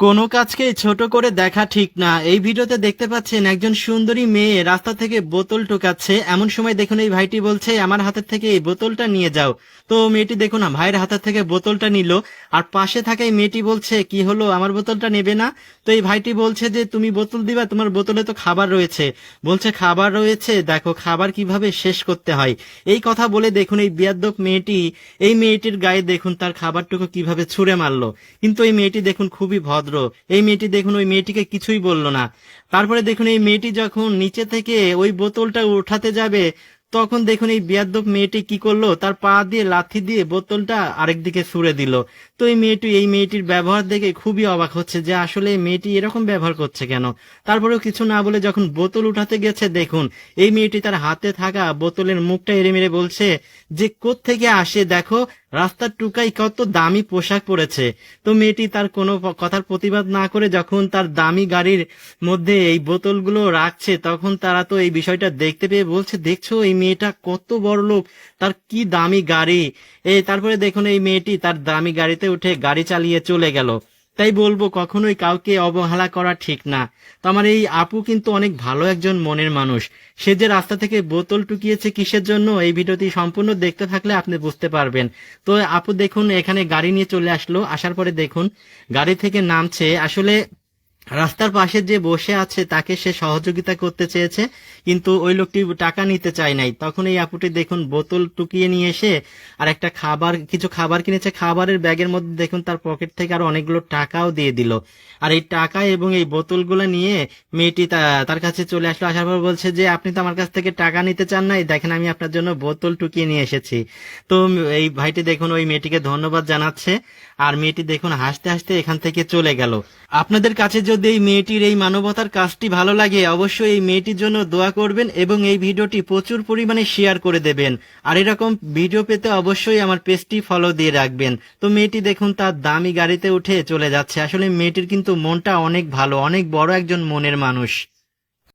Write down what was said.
কোনো কাজকে ছোট করে দেখা ঠিক না। এই ভিডিওতে দেখতে পাচ্ছেন একজন সুন্দরী মেয়ে রাস্তা থেকে বোতল টোকাচ্ছে। এমন সময় দেখুন এই ভাইটি বলছে আমার হাতের থেকে এই বোতলটা নিয়ে যাও। তো মেয়েটি দেখুন না ভাইয়ের হাতের থেকে বোতলটা নিল, আর পাশে থাকা এই মেয়েটি বলছে কি হলো, আমার বোতলটা নেবে না? তো এই ভাইটি বলছে যে তুমি বোতল দিবা, তোমার বোতলে তো খাবার রয়েছে। বলছে খাবার রয়েছে, দেখো খাবার কিভাবে শেষ করতে হয়। এই কথা বলে দেখুন এই বেয়াদ্দপ মেয়েটি, এই মেয়েটির গায়ে দেখুন তার খাবারটুকু কিভাবে ছুঁড়ে মারলো। কিন্তু এই মেয়েটি দেখুন খুবই ভদ্র। এই মেয়েটি দেখুন ওই মেয়েটিকে কিছুই বলল না। তারপরে দেখুন এই মেয়েটি যখন নিচে থেকে ওই বোতলটা উঠাতে যাবে, তখন দেখুন এই বেয়াদ্দপ মেয়েটি কি করলো, তার পা দিয়ে লাথি দিয়ে বোতলটা আরেকদিকে ছুঁড়ে দিল। তো এই মেয়েটির ব্যবহার দেখে খুবই অবাক হচ্ছে যে আসলে এই মেয়েটি এরকম ব্যবহার করছে কেন। তারপরেও কিছু না বলে যখন বোতল উঠাতে গেছে, দেখুন এই মেয়েটি তার হাতে থাকা বোতলের মুখটা এড়ে মেরে বলছে যে কোত্থেকে আসে, দেখো রাস্তার টুকাই কত দামি পোশাক পরেছে। তো মেয়েটি তার কোনো কথার প্রতিবাদ না করে যখন তার দামি গাড়ির মধ্যে এই বোতলগুলো রাখছে, তখন তারা তো এই বিষয়টা দেখতে পেয়ে বলছে দেখছো এই মেয়েটা কত বড় লোক, তার কি দামি গাড়ি। তারপরে দেখুন এই মেয়েটি তার দামি গাড়িতে উঠে গাড়ি চালিয়ে চলে গেল। তাই বলবো কখনোই কাউকে অবহেলা করা ঠিক না। তো আমার এই আপু কিন্তু অনেক ভালো একজন মনের মানুষ। সে যে রাস্তা থেকে বোতল টুকিয়েছে কিসের জন্য, এই ভিডিওটি সম্পূর্ণ দেখতে থাকলে আপনি বুঝতে পারবেন। তো আপু দেখুন এখানে গাড়ি নিয়ে চলে আসলো, আসার পরে দেখুন গাড়ি থেকে নামছে। আসলে রাস্তার পাশে যে বসে আছে তাকে সে সহযোগিতা করতে চেয়েছে, কিন্তু ওই লোকটি টাকা নিতে চায় নাই। তখন এই আপুটি দেখুন বোতল টুকিয়ে নিয়ে এসে আর একটা কিছু খাবার কিনেছে। খাবারের ব্যাগের মধ্যে দেখুন তার পকেট থেকে আরো অনেকগুলো টাকাও দিয়ে দিল। আর এই টাকা এবং এই বোতলগুলো নিয়ে মেয়েটি তার কাছে চলে আসলো। আসার পর বলছে যে আপনি তো আমার কাছ থেকে টাকা নিতে চান নাই, দেখেন আমি আপনার জন্য বোতল টুকিয়ে নিয়ে এসেছি। তো এই ভাইটি দেখুন ওই মেয়েটিকে ধন্যবাদ জানাচ্ছে, আর মেয়েটি দেখুন হাসতে হাসতে এখান থেকে চলে গেল। আপনাদের কাছে যদি এই মেয়েটির এই মানবতার কাজটি ভালো লাগে, অবশ্যই এই মেয়েটির জন্য দোয়া করবেন এবং এই ভিডিওটি প্রচুর পরিমাণে শেয়ার করে দেবেন। আর এরকম ভিডিও পেতে অবশ্যই আমার পেজটি ফলো দিয়ে রাখবেন। তো মেয়েটি দেখুন তার দামি গাড়িতে উঠে চলে যাচ্ছে। আসলে মেয়েটির কিন্তু মনটা অনেক ভালো, অনেক বড় একজন মনের মানুষ।